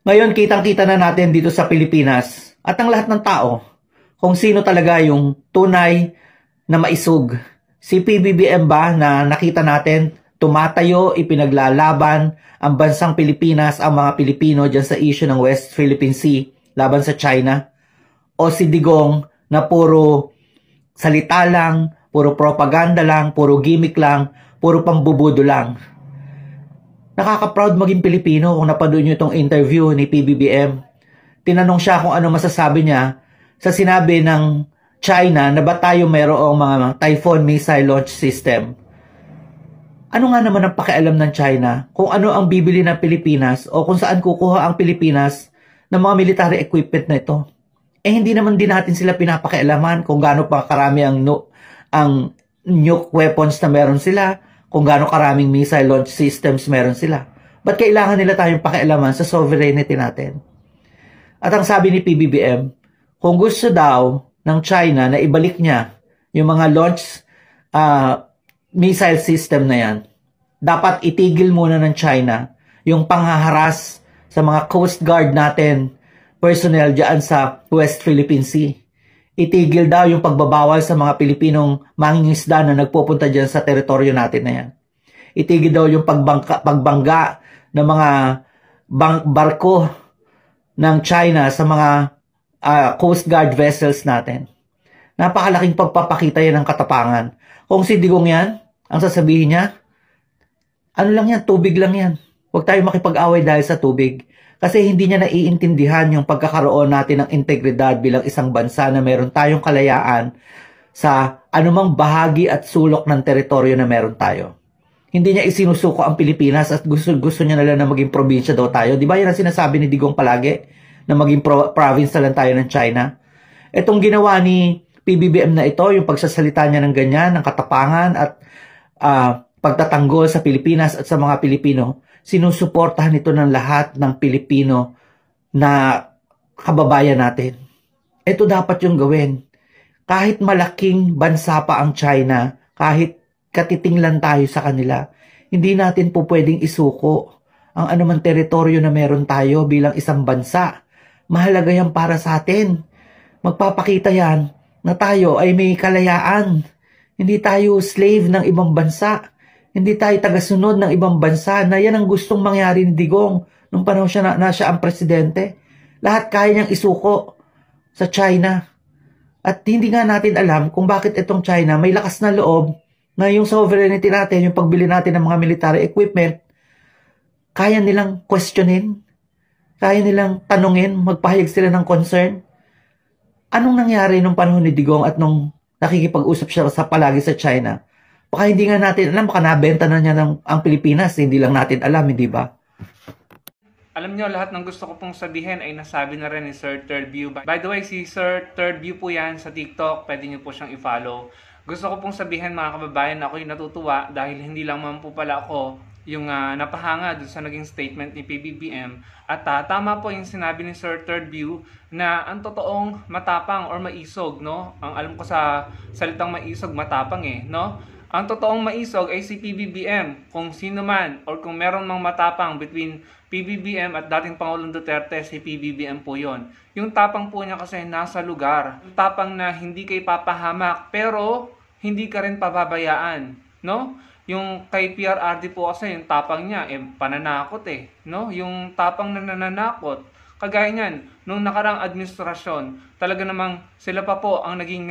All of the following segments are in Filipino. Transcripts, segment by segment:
Ngayon, kitang-kita na natin dito sa Pilipinas at ang lahat ng tao kung sino talaga yung tunay na maisog. Si PBBM ba na nakita natin tumatayo, ipinaglalaban ang bansang Pilipinas, ang mga Pilipino dyan sa issue ng West Philippine Sea laban sa China? O si Digong na puro salita lang, puro propaganda lang, puro gimmick lang, puro pambubudo lang? Nakaka-proud maging Pilipino kung napanood nyo itong interview ni PBBM. Tinanong siya kung ano masasabi niya sa sinabi ng China na ba tayo mayroong mga Typhoon missile launch system. Ano nga naman ang pakialam ng China kung ano ang bibili ng Pilipinas o kung saan kukuha ang Pilipinas ng mga military equipment na ito? Eh hindi naman din natin sila pinapakialaman kung gaano pa karami ang nuke weapons na meron sila, kung gaano karaming missile launch systems meron sila. Ba't kailangan nila tayong pakialaman sa sovereignty natin? At ang sabi ni PBBM, kung gusto daw ng China na ibalik niya yung mga launch missile system na yan, dapat itigil muna ng China yung panghaharas sa mga Coast Guard natin, personnel dyan sa West Philippine Sea. Itigil daw yung pagbabawal sa mga Pilipinong mangingisda na nagpupunta dyan sa teritoryo natin na yan. Itigil daw yung pagbangga ng mga barko ng China sa mga Coast Guard vessels natin. Napakalaking pagpapakita yan ng katapangan. Kung si Digong yan, ang sasabihin niya, ano lang yan, tubig lang yan. Huwag tayo makipag-away dahil sa tubig. Kasi hindi niya naiintindihan yung pagkakaroon natin ng integridad bilang isang bansa na meron tayong kalayaan sa anumang bahagi at sulok ng teritoryo na meron tayo. Hindi niya isinusuko ang Pilipinas at gusto niya na lang na maging probinsya daw tayo. Di ba yan ang sinasabi ni Digong palagi? Na maging province na lang tayo ng China. Itong ginawa ni PBBM na ito, yung pagsasalita niya ng ganyan, ng katapangan at pagtatanggol sa Pilipinas at sa mga Pilipino, sinusuportahan ito ng lahat ng Pilipino na kababayan natin. Ito dapat yung gawin. Kahit malaking bansa pa ang China, kahit katiting lang tayo sa kanila, hindi natin po pwedeng isuko ang anumang teritoryo na meron tayo bilang isang bansa. Mahalaga yan para sa atin. Magpapakita yan na tayo ay may kalayaan. Hindi tayo slave ng ibang bansa. Hindi tayo tagasunod ng ibang bansa na yan ang gustong mangyari ni Digong nung panahon na siya ang presidente. Lahat kaya niyang isuko sa China. At hindi nga natin alam kung bakit itong China may lakas na loob na yung sovereignty natin, yung pagbili natin ng mga military equipment, kaya nilang questionin, kaya nilang tanungin, magpahayag sila ng concern. Anong nangyari nung panahon ni Digong at nung nakikipag-usap siya palagi sa China? Baka hindi nga natin alam, baka nabenta na niya ang Pilipinas, hindi lang natin alam, hindi ba? Alam nyo, lahat ng gusto ko pong sabihin ay nasabi na rin ni Sir Third View. By the way, si Sir Third View po yan sa TikTok, pwede nyo po siyang i-follow. Gusto ko pong sabihin mga kababayan, ako'y natutuwa dahil hindi lang man po pala ako yung napahanga dun sa naging statement ni PBBM. At tama po yung sinabi ni Sir Third View na ang totoong matapang or maisog, no? Ang alam ko sa salitang maisog, matapang no? Ang totoong maisog ay si PBBM. Kung sino man or kung meron mang matapang between PBBM at dating Pangulong Duterte, si PBBM po yon. Yung tapang po niya kasi nasa lugar. Yung tapang na hindi kay papahamak pero hindi ka rin pababayaan. No? Yung kay PRRD po kasi yung tapang niya, pananakot no? Yung tapang na nananakot. Kagaya niyan, nung nakarang administrasyon, talaga namang sila pa po ang naging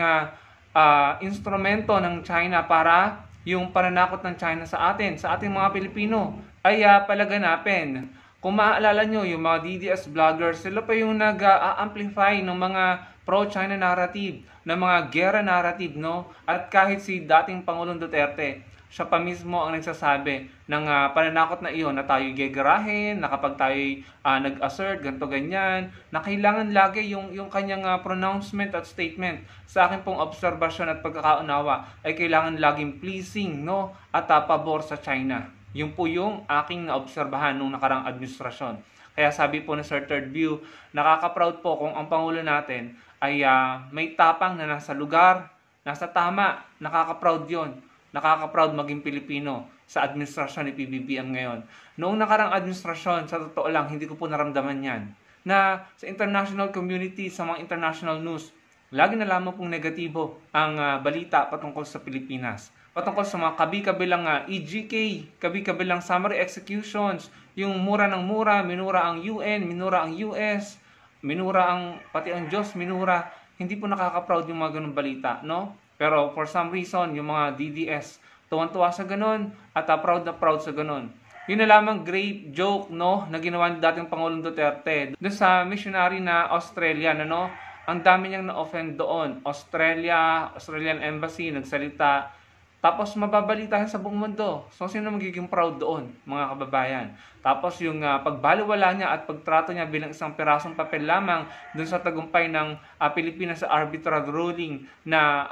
instrumento ng China para yung pananakot ng China sa ating mga Pilipino ay palaganapin. Kung maaalala nyo, yung mga DDS vloggers, sila pa yung nag-amplify ng mga pro-China narrative, ng mga gera narrative, no? At kahit si dating Pangulong Duterte, siya pa mismo ang nagsasabi ng pananakot na iyon na tayo gegerahin, na kapag tayo nag-assert, ganto ganyan, na kailangan lagi yung kanyang pronouncement at statement sa akin pong obserbasyon at pagkakaunawa ay kailangan laging pleasing, no? At pabor sa China. Yung po yung aking naobserbahan nung nakarang administrasyon. Kaya sabi po ni Sir Third View, nakaka-proud po kung ang Pangulo natin ay may tapang na nasa lugar, nasa tama, nakaka-proud yon. Nakaka-proud maging Pilipino sa administrasyon ni PBBM ngayon. Noong nakarang administrasyon, sa totoo lang, hindi ko po naramdaman yan. Na sa international community, sa mga international news, lagi na lamang pong negatibo ang balita patungkol sa Pilipinas. Patungkol sa mga kabi-kabilang EGK, kabi-kabilang summary executions, yung mura ng mura, minura ang UN, minura ang US, minura ang, pati ang Diyos, minura. Hindi po nakaka-proud yung mga ganun balita, no? Pero for some reason, yung mga DDS, tuwan-tuwa sa ganun, at proud na proud sa ganun. Yun na lamang great joke, no, na ginawa ni dating Pangulong Duterte. Doon sa missionary na Australian, ano, ang dami niyang na-offend doon. Australian Embassy, nagsalita. Tapos mababalitahan sa buong mundo. So sino magiging proud doon, mga kababayan? Tapos yung pagbaliwala niya at pagtrato niya bilang isang pirasong papel lamang doon sa tagumpay ng Pilipinas sa arbitral ruling na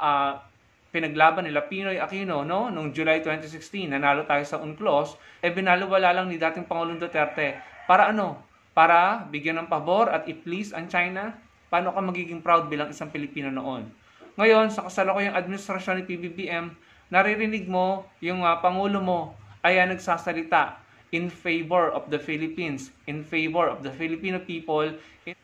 pinaglaban nila Pinoy Aquino, no, noong July 2016, nanalo tayo sa UNCLOS, binaliwala lang ni dating Pangulong Duterte. Para ano? Para bigyan ng pabor at i-please ang China? Paano ka magiging proud bilang isang Pilipino noon? Ngayon, sa kasalukuyang administrasyon ni PBBM, naririnig mo yung Pangulo mo ay nagsasalita in favor of the Philippines, in favor of the Filipino people,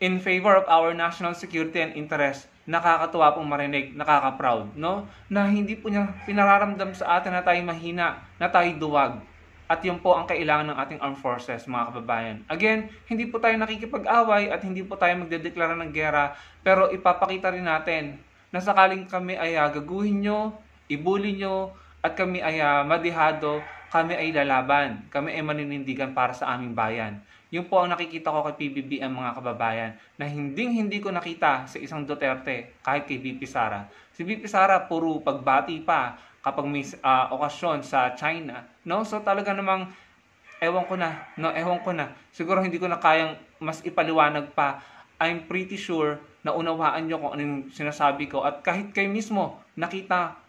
in favor of our national security and interest. Nakakatuwa pong marinig, nakaka-proud, no? Na hindi po niya pinararamdam sa atin na tayo mahina, na tayo duwag. At yun po ang kailangan ng ating armed forces, mga kababayan. Again, hindi po tayo nakikipag-away at hindi po tayo magdedeklara ng gera, pero ipapakita rin natin na sakaling kami ay gaguhin nyo, ibuli nyo, at kami ay madihado, kami ay lalaban. Kami ay maninindigan para sa aming bayan. Yun po ang nakikita ko kay PBBM, mga kababayan, na hindi ko nakita sa isang Duterte, kahit kay VP Sara. Si VP Sara, puro pagbati pa kapag may okasyon sa China. No? So talaga namang, ewan ko na. Siguro hindi ko na kayang mas ipaliwanag pa. I'm pretty sure na unawaan nyo kung anong sinasabi ko. At kahit kayo mismo, nakita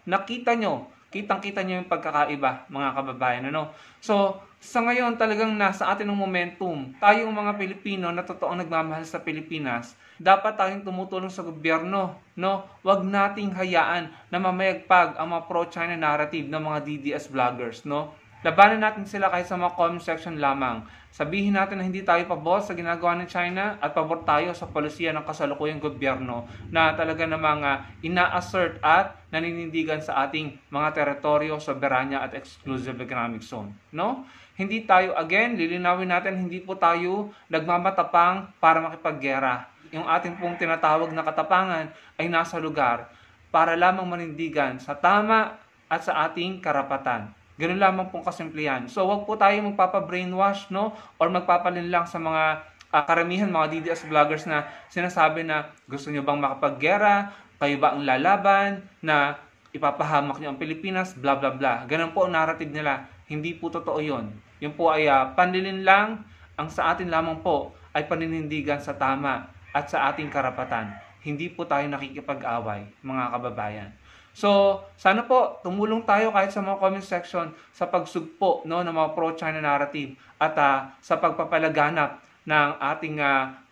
nyo, kitang-kita nyo yung pagkakaiba, mga kababayan. Ano? So, sa ngayon talagang nasa atin ang momentum. Tayong mga Pilipino na totoong nagmamahal sa Pilipinas, dapat tayong tumutulong sa gobyerno. No? Huwag nating hayaan na mamayagpag ang mga pro-China narrative ng mga DDS vloggers. No? Labanan natin sila kahit sa mga comment section lamang. Sabihin natin na hindi tayo pabor sa ginagawa ng China at pabor tayo sa polisiya ng kasalukuyang gobyerno na talaga namang ina-assert at naninindigan sa ating mga teritoryo, soberanya at exclusive economic zone. No? Hindi tayo, again, lilinawin natin, hindi po tayo nagmamatapang para makipaggera. Yung ating pong tinatawag na katapangan ay nasa lugar para lamang manindigan sa tama at sa ating karapatan. Ganun lamang pong kasimplihan. So, wag po tayo magpapa-brainwash, no? Or magpapalinlang sa mga karamihan, mga DDS vloggers na sinasabi na gusto nyo bang makapaggera, kayo ba ang lalaban, na ipapahamak nyo ang Pilipinas, bla bla bla. Ganun po ang narrative nila. Hindi po totoo yun. Yun po ay panlilin lang. Ang sa atin lamang po ay paninindigan sa tama at sa ating karapatan. Hindi po tayo nakikipag-away, mga kababayan. So, sana po tumulong tayo kahit sa mga comment section sa pagsugpo, no, ng mga pro-China narrative at sa pagpapalaganap ng ating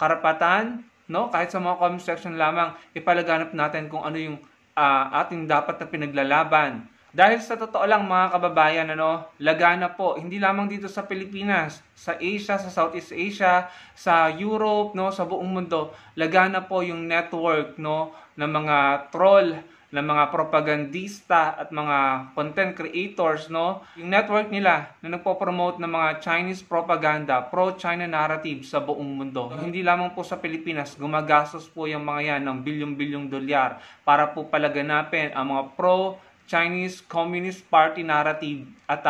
karapatan, no, kahit sa mga comment section lamang ipalaganap natin kung ano yung ating dapat na pinaglalaban. Dahil sa totoo lang, mga kababayan, lagana po hindi lamang dito sa Pilipinas, sa Asia, sa Southeast Asia, sa Europe, no, sa buong mundo, lagana po yung network, no, ng mga troll, ng mga propagandista at mga content creators, no? Yung network nila na nagpo-promote ng mga Chinese propaganda, pro-China narrative sa buong mundo. Hindi lamang po sa Pilipinas, gumagastos po yung mga yan ng bilyong-bilyong dolyar para po palaganapin ang mga pro-Chinese Communist Party narrative at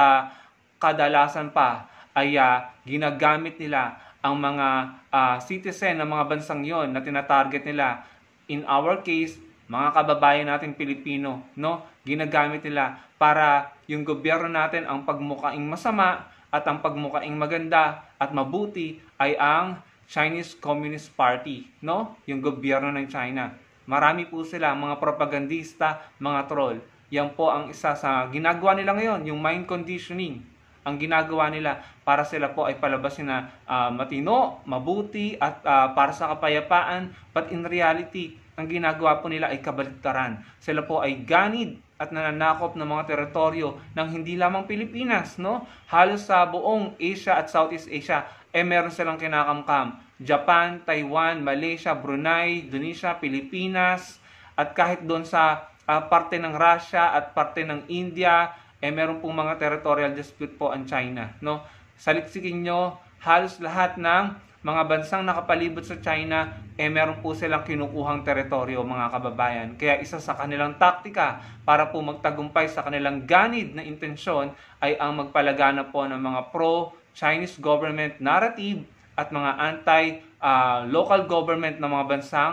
kadalasan pa ay ginagamit nila ang mga citizen ng mga bansang yon na tinatarget nila. In our case, mga kababayan natin Pilipino, no? Ginagamit nila para yung gobyerno natin ang pagmukaing masama at ang pagmukaing maganda at mabuti ay ang Chinese Communist Party, no? Yung gobyerno ng China. Marami po sila, mga propagandista, mga troll. Yan po ang isa sa ginagawa nila ngayon, yung mind conditioning. Ang ginagawa nila para sila po ay palabasin na matino, mabuti at para sa kapayapaan. But in reality, ang ginagawa po nila ay kabaligtaran. Sila po ay ganid at nananakop ng mga teritoryo ng hindi lamang Pilipinas, no? Halos sa buong Asia at Southeast Asia, meron silang kinakamkam. Japan, Taiwan, Malaysia, Brunei, Indonesia, Pilipinas, at kahit doon sa parte ng Russia at parte ng India, meron pong mga territorial dispute po ang China, no? Saliksikin nyo, halos lahat ng mga bansang nakapalibot sa China, meron po silang kinukuhang teritoryo, mga kababayan. Kaya isa sa kanilang taktika para po magtagumpay sa kanilang ganid na intensyon ay ang magpalagana po ng mga pro-Chinese government narrative at mga anti-local government ng mga bansang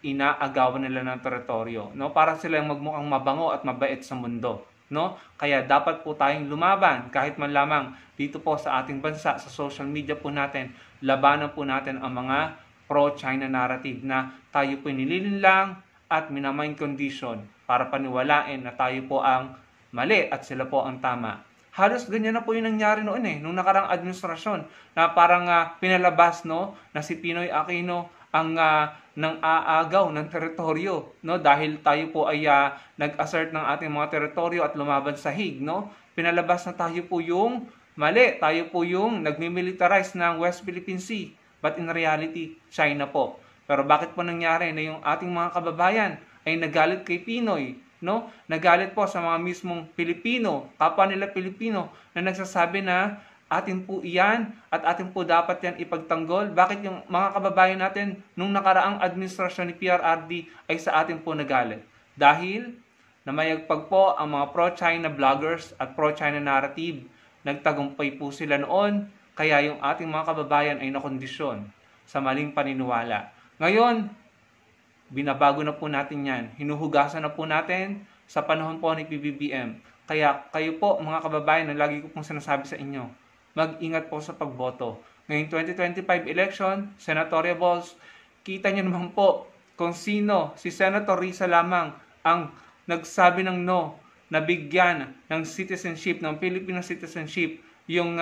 inaagawan nila ng teritoryo, no? Para silang magmukhang mabango at mabait sa mundo, no? Kaya dapat po tayong lumaban kahit man lamang dito po sa ating bansa, sa social media po natin, labanan po natin ang mga pro-China narrative na tayo po nililinlang at minamind condition para paniwalain na tayo po ang mali at sila po ang tama. Halos ganyan na po yung nangyari noon nung nakarang administrasyon na parang pinalabas, no, na si Pinoy Aquino ang nang aagaw ng teritoryo, no, dahil tayo po ay nag-assert ng ating mga teritoryo at lumaban sa Hague, no. Pinalabas na tayo po yung mali, tayo po yung nagmi-militarize ng West Philippine Sea, but in reality China po. Pero bakit po nangyari na yung ating mga kababayan ay nagalit kay Pinoy, no? Nagalit po sa mga mismong Pilipino, kapwa nila Pilipino, na nagsasabi na atin po iyan at atin po dapat yan ipagtanggol. Bakit yung mga kababayan natin nung nakaraang administrasyon ni PRRD ay sa atin po nagalit? Dahil namayagpag po ang mga pro-China bloggers at pro-China narrative. Nagtagumpay po sila noon, kaya yung ating mga kababayan ay nakondisyon sa maling paniniwala. Ngayon, binabago na po natin yan. Hinuhugasan na po natin sa panahon po ni PBBM. Kaya kayo po mga kababayan, na lagi ko pong sinasabi sa inyo, mag-ingat po sa pagboto. Ngayong 2025 election, senatorial balls, kita nyo naman po kung sino, si Senator Risa lamang ang nagsabi ng no, na bigyan ng citizenship, ng Filipino citizenship, yung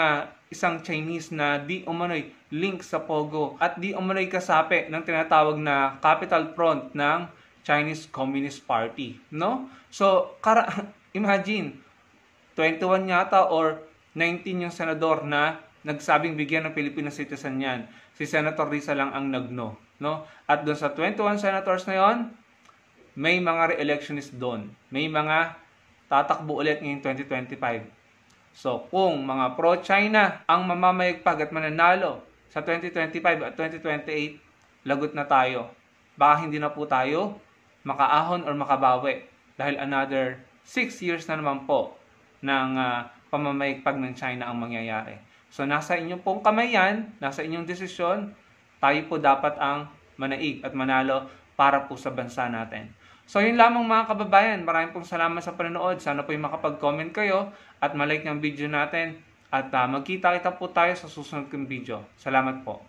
isang Chinese na di umano'y link sa Pogo at di umano'y kasapi ng tinatawag na Capital Front ng Chinese Communist Party, no? So, imagine, 21 yata or 19 yung senador na nagsabing bigyan ng Filipino citizen yan. Si Senator Risa lang ang nagno, no? At doon sa 21 senators na yon, may mga re-electionist doon. May mga tatakbo ulit ngayong 2025. So, kung mga pro-China ang mamamayagpag at mananalo sa 2025 at 2028, lagot na tayo. Baka hindi na po tayo makaahon or makabawi dahil another 6 years na naman po ng pamamayagpag ng China ang mangyayari. So, nasa inyong pong kamay yan, nasa inyong desisyon, tayo po dapat ang manaig at manalo para po sa bansa natin. So, yun lamang mga kababayan. Maraming pong salamat sa panonood. Sana po yung makapag-comment kayo at malike ng video natin. At magkita-kita po tayo sa susunod kong video. Salamat po.